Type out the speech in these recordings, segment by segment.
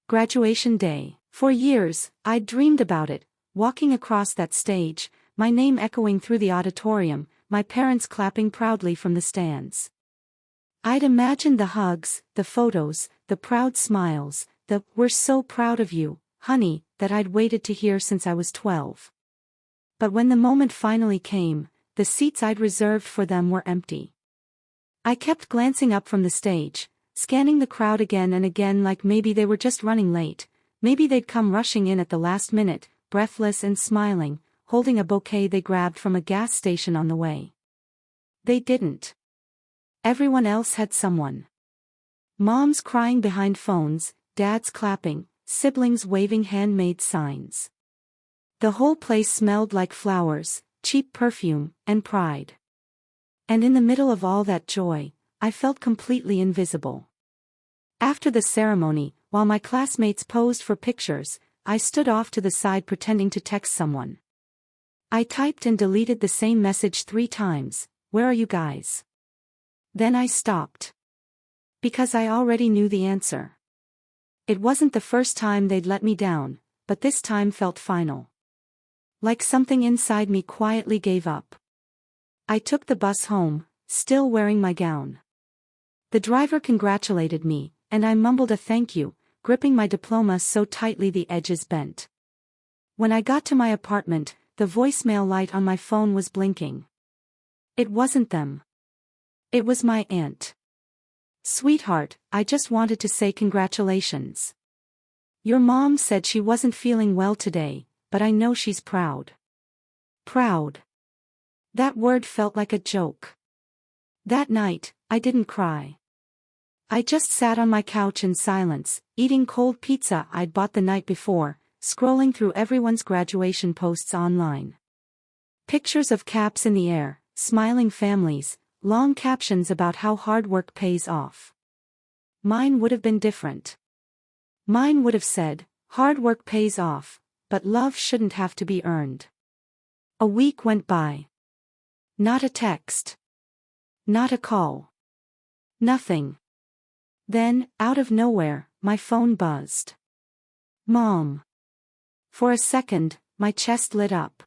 Graduation day. For years, I'd dreamed about it, walking across that stage, my name echoing through the auditorium, my parents clapping proudly from the stands. I'd imagined the hugs, the photos, the proud smiles, the "we're so proud of you, honey," that I'd waited to hear since I was 12. But when the moment finally came, the seats I'd reserved for them were empty. I kept glancing up from the stage, scanning the crowd again and again like maybe they were just running late, maybe they'd come rushing in at the last minute, breathless and smiling, holding a bouquet they grabbed from a gas station on the way. They didn't. Everyone else had someone. Moms crying behind phones, dads clapping, siblings waving handmade signs. The whole place smelled like flowers, cheap perfume, and pride. And in the middle of all that joy, I felt completely invisible. After the ceremony, while my classmates posed for pictures, I stood off to the side pretending to text someone. I typed and deleted the same message 3 times, "Where are you guys?" Then I stopped. Because I already knew the answer. It wasn't the first time they'd let me down, but this time felt final. Like something inside me quietly gave up. I took the bus home, still wearing my gown. The driver congratulated me, and I mumbled a thank you, gripping my diploma so tightly the edges bent. When I got to my apartment, the voicemail light on my phone was blinking. It wasn't them. It was my aunt. "Sweetheart, I just wanted to say congratulations. Your mom said she wasn't feeling well today, but I know she's proud." Proud. That word felt like a joke. That night, I didn't cry. I just sat on my couch in silence, eating cold pizza I'd bought the night before, scrolling through everyone's graduation posts online. Pictures of caps in the air, smiling families, long captions about how hard work pays off. Mine would have been different. Mine would have said, "Hard work pays off, but love shouldn't have to be earned." A week went by. Not a text. Not a call. Nothing. Then, out of nowhere, my phone buzzed. Mom. For a second, my chest lit up.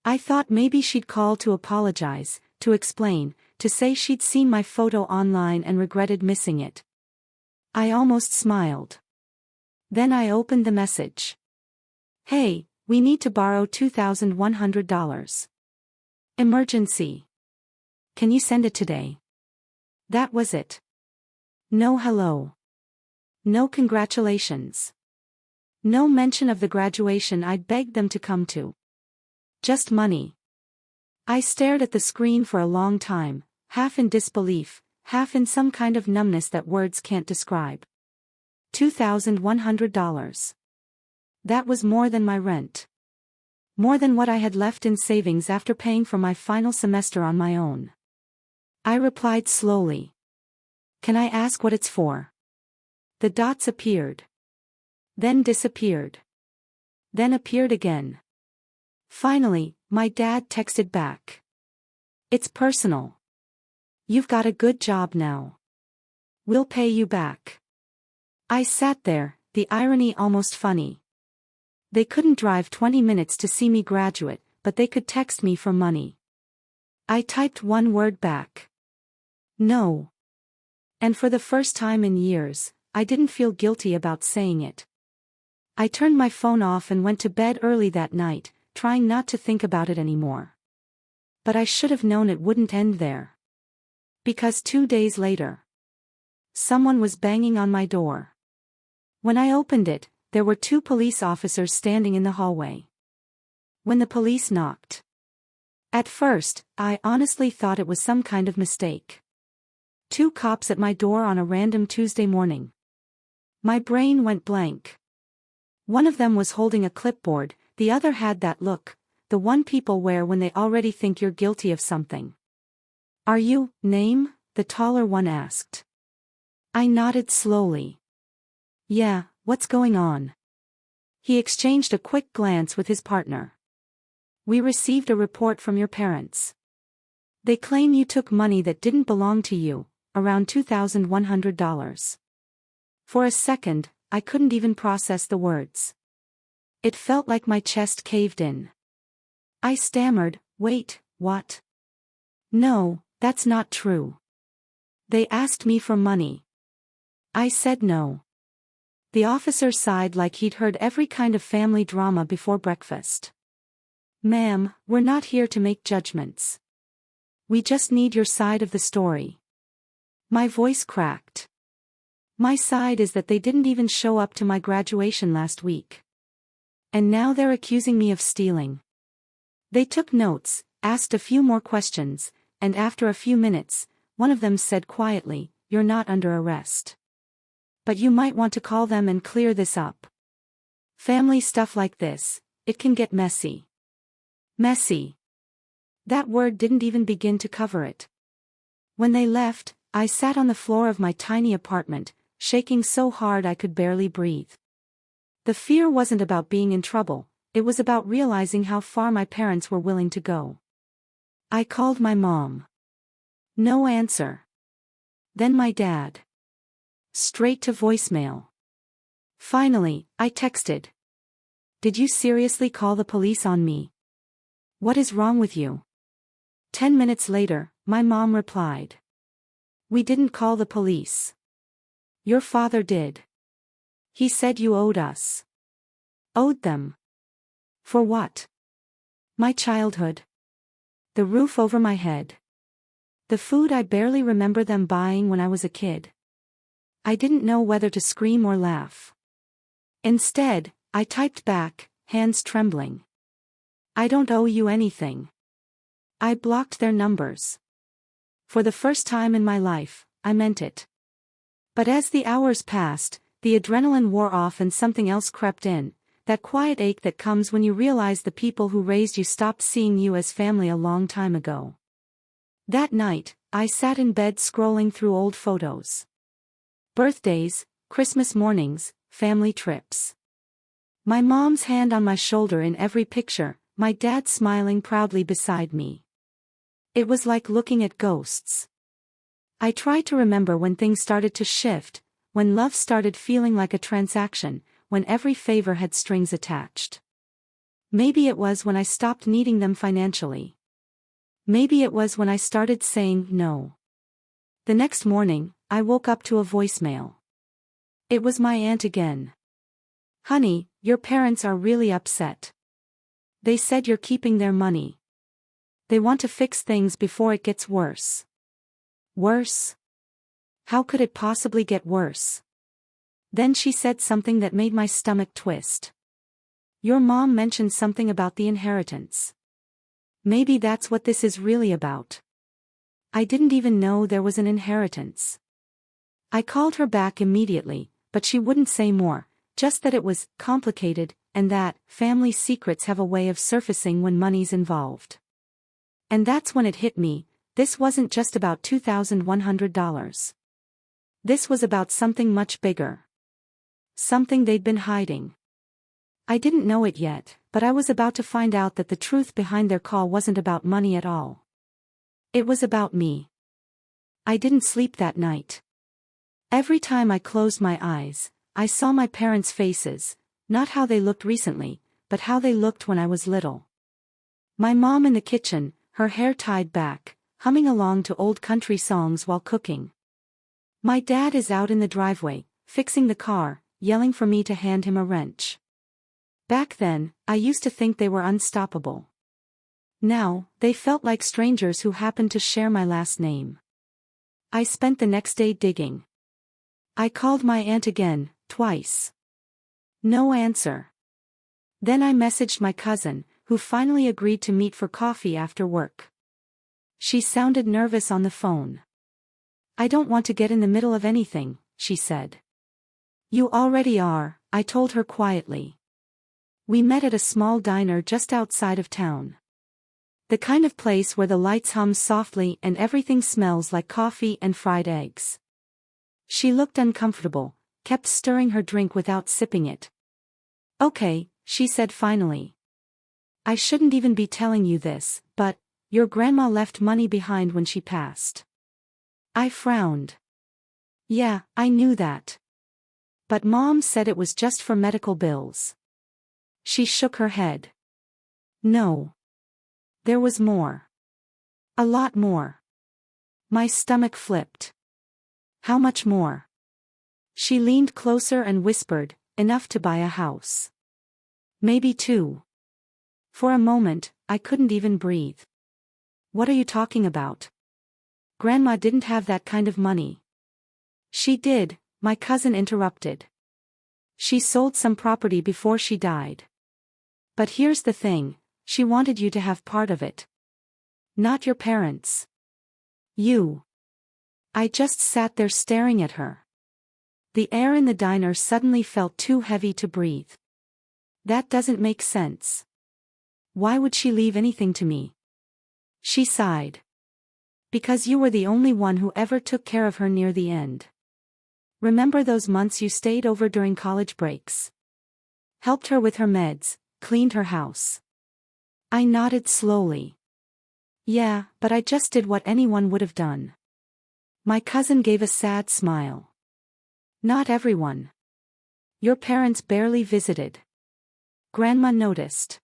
I thought maybe she'd call to apologize, to explain, to say she'd seen my photo online and regretted missing it. I almost smiled. Then I opened the message. "Hey, we need to borrow $2,100. Emergency. Can you send it today?" That was it. No hello. No congratulations. No mention of the graduation I'd begged them to come to. Just money. I stared at the screen for a long time, half in disbelief, half in some kind of numbness that words can't describe. $2,100. That was more than my rent. More than what I had left in savings after paying for my final semester on my own. I replied slowly. "Can I ask what it's for?" The dots appeared. Then disappeared. Then appeared again. Finally, my dad texted back. "It's personal. You've got a good job now. We'll pay you back." I sat there, the irony almost funny. They couldn't drive 20 minutes to see me graduate, but they could text me for money. I typed one word back. No. And for the first time in years, I didn't feel guilty about saying it. I turned my phone off and went to bed early that night, trying not to think about it anymore. But I should have known it wouldn't end there. Because 2 days later, someone was banging on my door. When I opened it, there were 2 police officers standing in the hallway. When the police knocked. At first, I honestly thought it was some kind of mistake. 2 cops at my door on a random Tuesday morning. My brain went blank. One of them was holding a clipboard, the other had that look, the one people wear when they already think you're guilty of something. "Are you, name?" the taller one asked. I nodded slowly. "Yeah, what's going on?" He exchanged a quick glance with his partner. "We received a report from your parents. They claim you took money that didn't belong to you, around $2,100. For a second, I couldn't even process the words. It felt like my chest caved in. I stammered, "Wait, what? No, that's not true. They asked me for money." I said no. The officer sighed like he'd heard every kind of family drama before breakfast. "Ma'am, we're not here to make judgments. We just need your side of the story." My voice cracked. "My side is that they didn't even show up to my graduation last week. And now they're accusing me of stealing." They took notes, asked a few more questions, and after a few minutes, one of them said quietly, "You're not under arrest. But you might want to call them and clear this up. Family stuff like this, it can get messy." Messy. That word didn't even begin to cover it. When they left, I sat on the floor of my tiny apartment, shaking so hard I could barely breathe. The fear wasn't about being in trouble, it was about realizing how far my parents were willing to go. I called my mom. No answer. Then my dad. Straight to voicemail. Finally, I texted. "Did you seriously call the police on me? What is wrong with you?" 10 minutes later, my mom replied. "We didn't call the police. Your father did. He said you owed us." Owed them? For what? My childhood. The roof over my head. The food I barely remember them buying when I was a kid. I didn't know whether to scream or laugh. Instead, I typed back, hands trembling. "I don't owe you anything." I blocked their numbers. For the first time in my life, I meant it. But as the hours passed, the adrenaline wore off and something else crept in, that quiet ache that comes when you realize the people who raised you stopped seeing you as family a long time ago. That night, I sat in bed scrolling through old photos. Birthdays, Christmas mornings, family trips. My mom's hand on my shoulder in every picture, my dad smiling proudly beside me. It was like looking at ghosts. I tried to remember when things started to shift, when love started feeling like a transaction, when every favor had strings attached. Maybe it was when I stopped needing them financially. Maybe it was when I started saying no. The next morning, I woke up to a voicemail. It was my aunt again. "Honey, your parents are really upset. They said you're keeping their money. They want to fix things before it gets worse." Worse? How could it possibly get worse? Then she said something that made my stomach twist. "Your mom mentioned something about the inheritance. Maybe that's what this is really about." I didn't even know there was an inheritance. I called her back immediately, but she wouldn't say more, just that it was complicated, and that family secrets have a way of surfacing when money's involved. And that's when it hit me, this wasn't just about $2,100. This was about something much bigger. Something they'd been hiding. I didn't know it yet, but I was about to find out that the truth behind their call wasn't about money at all. It was about me. I didn't sleep that night. Every time I closed my eyes, I saw my parents' faces, not how they looked recently, but how they looked when I was little. My mom in the kitchen, her hair tied back, humming along to old country songs while cooking. My dad is out in the driveway, fixing the car, yelling for me to hand him a wrench. Back then, I used to think they were unstoppable. Now, they felt like strangers who happened to share my last name. I spent the next day digging. I called my aunt again, twice. No answer. Then I messaged my cousin, who finally agreed to meet for coffee after work. She sounded nervous on the phone. "I don't want to get in the middle of anything," she said. "You already are," I told her quietly. We met at a small diner just outside of town. The kind of place where the lights hum softly and everything smells like coffee and fried eggs. She looked uncomfortable, kept stirring her drink without sipping it. "Okay," she said finally. "I shouldn't even be telling you this, but your grandma left money behind when she passed." I frowned. "Yeah, I knew that. But Mom said it was just for medical bills. She shook her head. No. There was more. A lot more. My stomach flipped. How much more? She leaned closer and whispered, enough to buy a house. Maybe two. For a moment, I couldn't even breathe. What are you talking about? Grandma didn't have that kind of money. She did, my cousin interrupted. She sold some property before she died. But here's the thing, she wanted you to have part of it. Not your parents. You. I just sat there staring at her. The air in the diner suddenly felt too heavy to breathe. That doesn't make sense. Why would she leave anything to me? She sighed. Because you were the only one who ever took care of her near the end. Remember those months you stayed over during college breaks? Helped her with her meds, cleaned her house. I nodded slowly. Yeah, but I just did what anyone would have done. My cousin gave a sad smile. Not everyone. Your parents barely visited. Grandma noticed.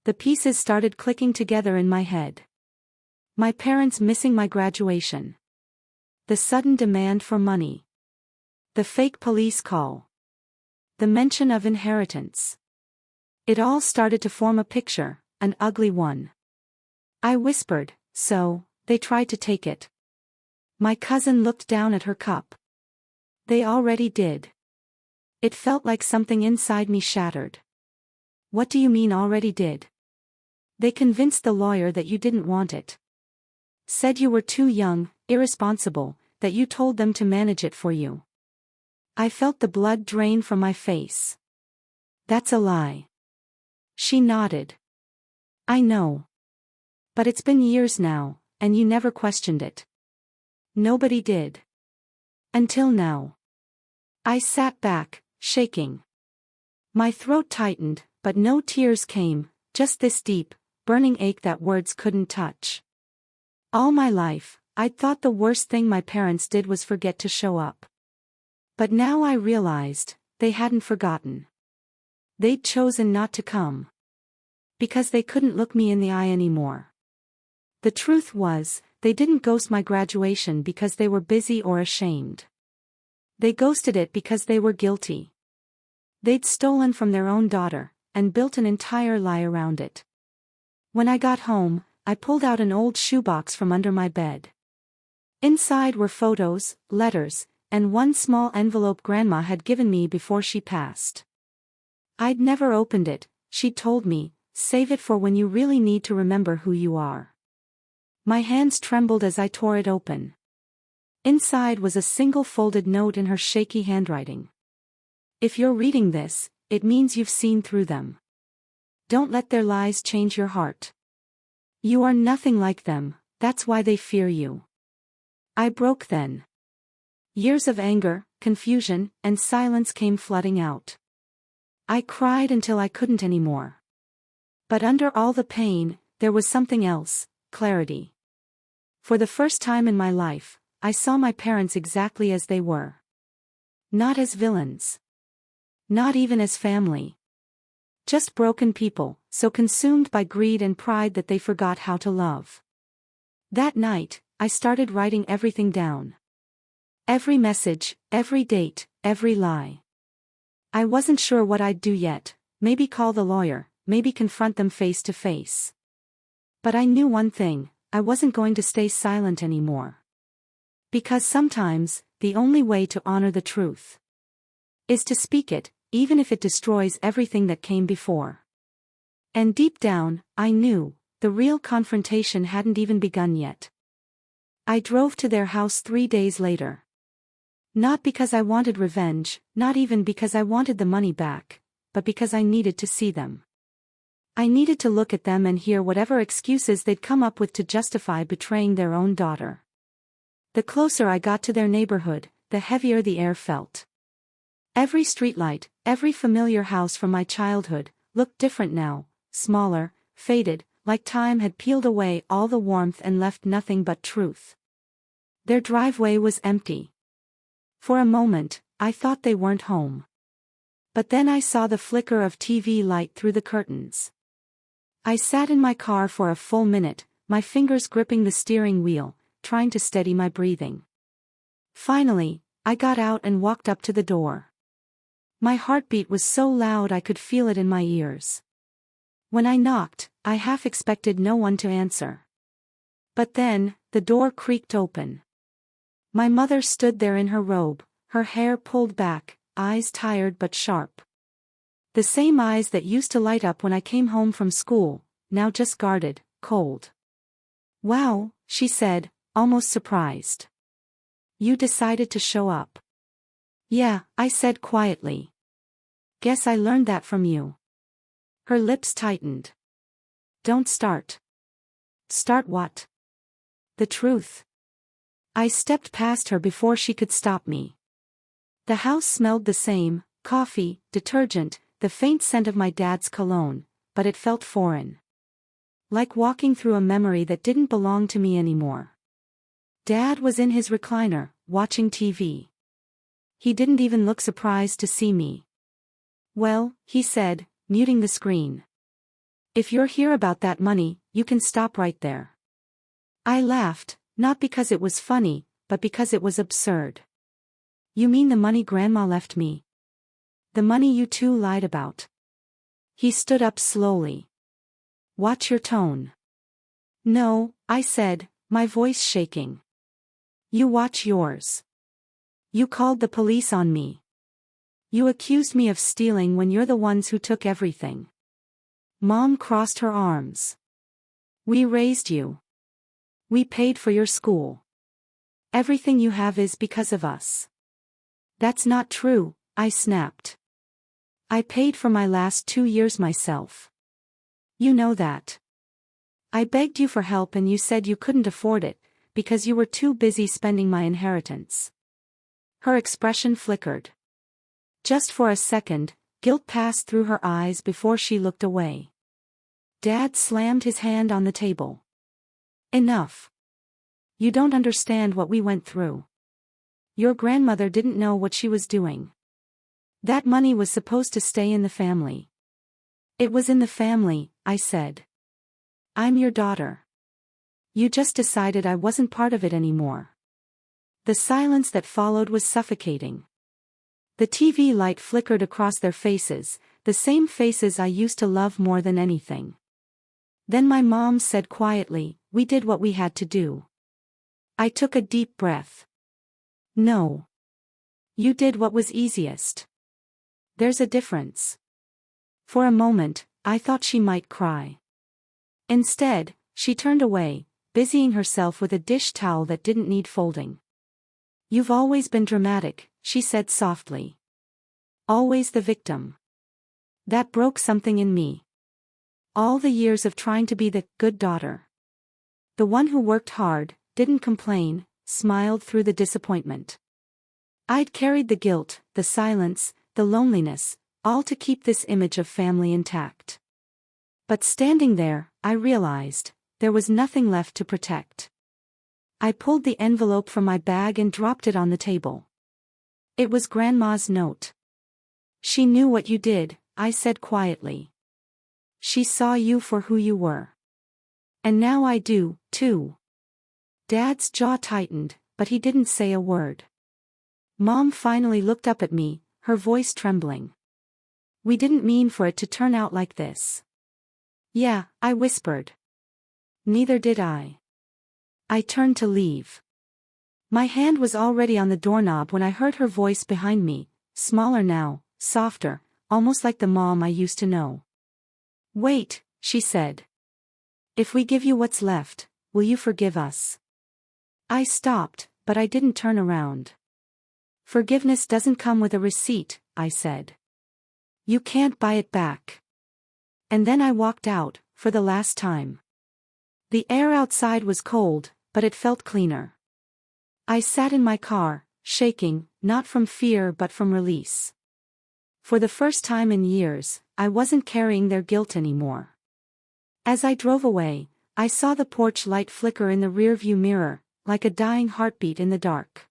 The pieces started clicking together in my head. My parents missing my graduation. The sudden demand for money. The fake police call. The mention of inheritance. It all started to form a picture, an ugly one. I whispered, so, they tried to take it. My cousin looked down at her cup. They already did. It felt like something inside me shattered. What do you mean already did? They convinced the lawyer that you didn't want it. Said you were too young, irresponsible, that you told them to manage it for you. I felt the blood drain from my face. That's a lie. She nodded. I know. But it's been years now, and you never questioned it. Nobody did. Until now. I sat back, shaking. My throat tightened, but no tears came, just this deep, burning ache that words couldn't touch. All my life, I'd thought the worst thing my parents did was forget to show up. But now I realized, they hadn't forgotten. They'd chosen not to come. Because they couldn't look me in the eye anymore. The truth was, they didn't ghost my graduation because they were busy or ashamed. They ghosted it because they were guilty. They'd stolen from their own daughter, and built an entire lie around it. When I got home, I pulled out an old shoebox from under my bed. Inside were photos, letters, and one small envelope Grandma had given me before she passed. I'd never opened it, she'd told me, save it for when you really need to remember who you are. My hands trembled as I tore it open. Inside was a single folded note in her shaky handwriting. If you're reading this, it means you've seen through them. Don't let their lies change your heart. You are nothing like them, that's why they fear you. I broke then. Years of anger, confusion, and silence came flooding out. I cried until I couldn't anymore. But under all the pain, there was something else, clarity. For the first time in my life, I saw my parents exactly as they were. Not as villains. Not even as family. Just broken people, so consumed by greed and pride that they forgot how to love. That night, I started writing everything down. Every message, every date, every lie. I wasn't sure what I'd do yet, maybe call the lawyer, maybe confront them face to face. But I knew one thing, I wasn't going to stay silent anymore. Because sometimes, the only way to honor the truth is to speak it, even if it destroys everything that came before. And deep down, I knew, the real confrontation hadn't even begun yet. I drove to their house 3 days later. Not because I wanted revenge, not even because I wanted the money back, but because I needed to see them. I needed to look at them and hear whatever excuses they'd come up with to justify betraying their own daughter. The closer I got to their neighborhood, the heavier the air felt. Every streetlight, every familiar house from my childhood, looked different now, smaller, faded, like time had peeled away all the warmth and left nothing but truth. Their driveway was empty. For a moment, I thought they weren't home. But then I saw the flicker of TV light through the curtains. I sat in my car for a full minute, my fingers gripping the steering wheel, trying to steady my breathing. Finally, I got out and walked up to the door. My heartbeat was so loud I could feel it in my ears. When I knocked, I half expected no one to answer. But then, the door creaked open. My mother stood there in her robe, her hair pulled back, eyes tired but sharp. The same eyes that used to light up when I came home from school, now just guarded, cold. "Wow," she said, almost surprised. "You decided to show up." "Yeah," I said quietly. "Guess I learned that from you." Her lips tightened. "Don't start." "Start what?" "The truth." I stepped past her before she could stop me. The house smelled the same, coffee, detergent, the faint scent of my dad's cologne, but it felt foreign. Like walking through a memory that didn't belong to me anymore. Dad was in his recliner, watching TV. He didn't even look surprised to see me. "Well," he said, muting the screen. "If you're here about that money, you can stop right there." I laughed, not because it was funny, but because it was absurd. "You mean the money Grandma left me? The money you two lied about?" He stood up slowly. "Watch your tone." "No," I said, my voice shaking. "You watch yours. You called the police on me. You accused me of stealing when you're the ones who took everything." Mom crossed her arms. "We raised you. We paid for your school. Everything you have is because of us." "That's not true," I snapped. "I paid for my last 2 years myself. You know that. I begged you for help and you said you couldn't afford it, because you were too busy spending my inheritance." Her expression flickered. Just for a second, guilt passed through her eyes before she looked away. Dad slammed his hand on the table. "Enough. You don't understand what we went through. Your grandmother didn't know what she was doing. That money was supposed to stay in the family." "It was in the family," I said. "I'm your daughter. You just decided I wasn't part of it anymore." The silence that followed was suffocating. The TV light flickered across their faces, the same faces I used to love more than anything. Then my mom said quietly, "We did what we had to do." I took a deep breath. "No. You did what was easiest. There's a difference." For a moment, I thought she might cry. Instead, she turned away, busying herself with a dish towel that didn't need folding. "You've always been dramatic," she said softly. "Always the victim." That broke something in me. All the years of trying to be the good daughter. The one who worked hard, didn't complain, smiled through the disappointment. I'd carried the guilt, the silence, the loneliness, all to keep this image of family intact. But standing there, I realized, there was nothing left to protect. I pulled the envelope from my bag and dropped it on the table. It was Grandma's note. "She knew what you did," I said quietly. "She saw you for who you were. And now I do, too." Dad's jaw tightened, but he didn't say a word. Mom finally looked up at me, her voice trembling. "We didn't mean for it to turn out like this." "Yeah," I whispered. "Neither did I." I turned to leave. My hand was already on the doorknob when I heard her voice behind me, smaller now, softer, almost like the mom I used to know. "Wait," she said. "If we give you what's left, will you forgive us?" I stopped, but I didn't turn around. "Forgiveness doesn't come with a receipt," I said. "You can't buy it back." And then I walked out, for the last time. The air outside was cold, but it felt cleaner. I sat in my car, shaking, not from fear but from release. For the first time in years, I wasn't carrying their guilt anymore. As I drove away, I saw the porch light flicker in the rearview mirror, like a dying heartbeat in the dark.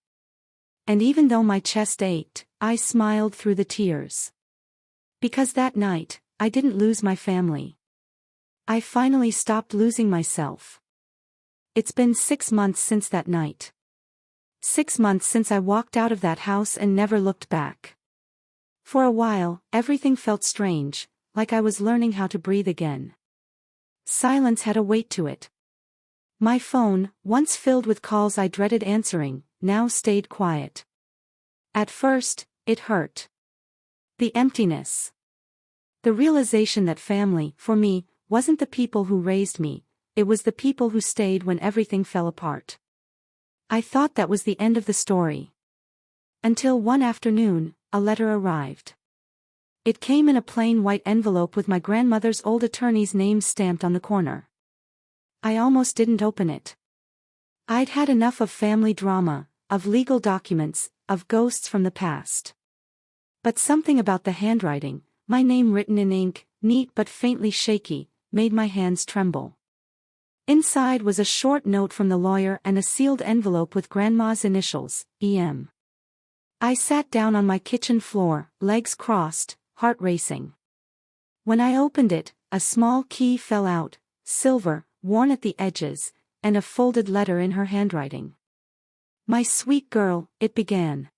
And even though my chest ached, I smiled through the tears. Because that night, I didn't lose my family. I finally stopped losing myself. It's been 6 months since that night. 6 months since I walked out of that house and never looked back. For a while, everything felt strange, like I was learning how to breathe again. Silence had a weight to it. My phone, once filled with calls I dreaded answering, now stayed quiet. At first, it hurt. The emptiness. The realization that family, for me, wasn't the people who raised me, it was the people who stayed when everything fell apart. I thought that was the end of the story. Until one afternoon, a letter arrived. It came in a plain white envelope with my grandmother's old attorney's name stamped on the corner. I almost didn't open it. I'd had enough of family drama, of legal documents, of ghosts from the past. But something about the handwriting, my name written in ink, neat but faintly shaky, made my hands tremble. Inside was a short note from the lawyer and a sealed envelope with Grandma's initials, E.M. I sat down on my kitchen floor, legs crossed, heart racing. When I opened it, a small key fell out, silver, worn at the edges, and a folded letter in her handwriting. "My sweet girl," it began.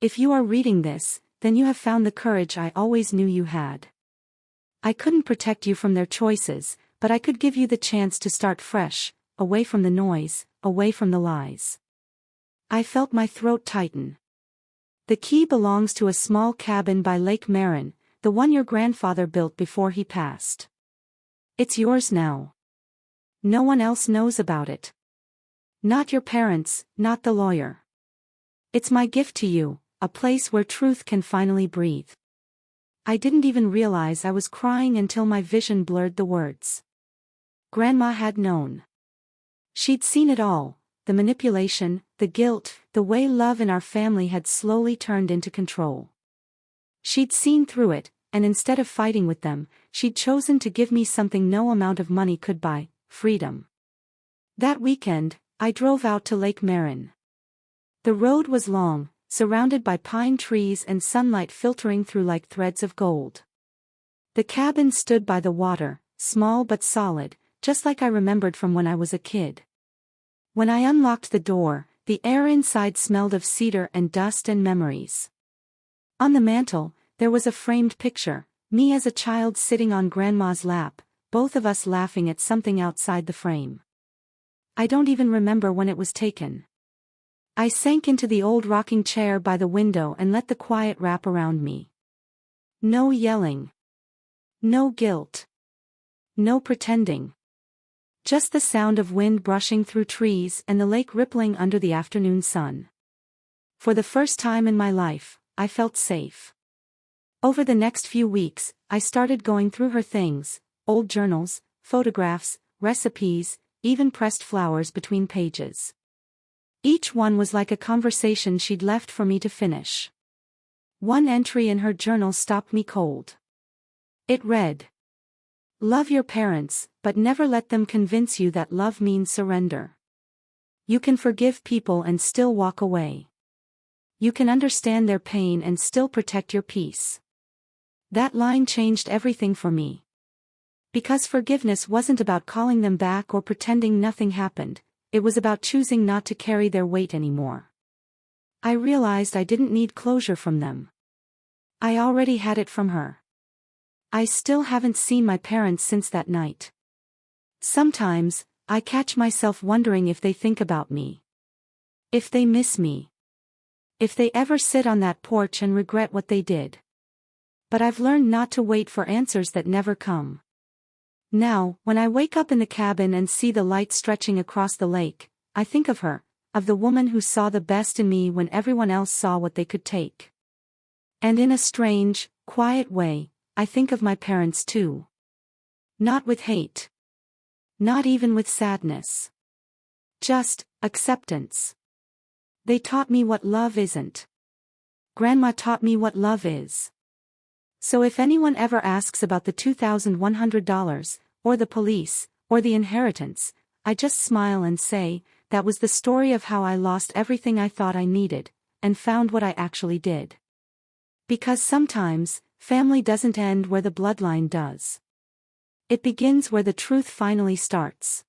"If you are reading this, then you have found the courage I always knew you had. I couldn't protect you from their choices, but I could give you the chance to start fresh, away from the noise, away from the lies." I felt my throat tighten. "The key belongs to a small cabin by Lake Marin, the one your grandfather built before he passed. It's yours now. No one else knows about it. Not your parents, not the lawyer. It's my gift to you, a place where truth can finally breathe." I didn't even realize I was crying until my vision blurred the words. Grandma had known. She'd seen it all, the manipulation, the guilt, the way love in our family had slowly turned into control. She'd seen through it, and instead of fighting with them, she'd chosen to give me something no amount of money could buy: freedom. That weekend, I drove out to Lake Marin. The road was long, surrounded by pine trees and sunlight filtering through like threads of gold. The cabin stood by the water, small but solid, just like I remembered from when I was a kid. When I unlocked the door, the air inside smelled of cedar and dust and memories. On the mantel, there was a framed picture, me as a child sitting on Grandma's lap, both of us laughing at something outside the frame. I don't even remember when it was taken. I sank into the old rocking chair by the window and let the quiet wrap around me. No yelling. No guilt. No pretending. Just the sound of wind brushing through trees and the lake rippling under the afternoon sun. For the first time in my life, I felt safe. Over the next few weeks, I started going through her things: old journals, photographs, recipes, even pressed flowers between pages. Each one was like a conversation she'd left for me to finish. One entry in her journal stopped me cold. It read, "Love your parents, but never let them convince you that love means surrender. You can forgive people and still walk away. You can understand their pain and still protect your peace." That line changed everything for me. Because forgiveness wasn't about calling them back or pretending nothing happened, it was about choosing not to carry their weight anymore. I realized I didn't need closure from them. I already had it from her. I still haven't seen my parents since that night. Sometimes, I catch myself wondering if they think about me. If they miss me. If they ever sit on that porch and regret what they did. But I've learned not to wait for answers that never come. Now, when I wake up in the cabin and see the light stretching across the lake, I think of her, of the woman who saw the best in me when everyone else saw what they could take. And in a strange, quiet way, I think of my parents too. Not with hate. Not even with sadness. Just acceptance. They taught me what love isn't. Grandma taught me what love is. So if anyone ever asks about the $2,100, or the police, or the inheritance, I just smile and say, that was the story of how I lost everything I thought I needed, and found what I actually did. Because sometimes, family doesn't end where the bloodline does. It begins where the truth finally starts.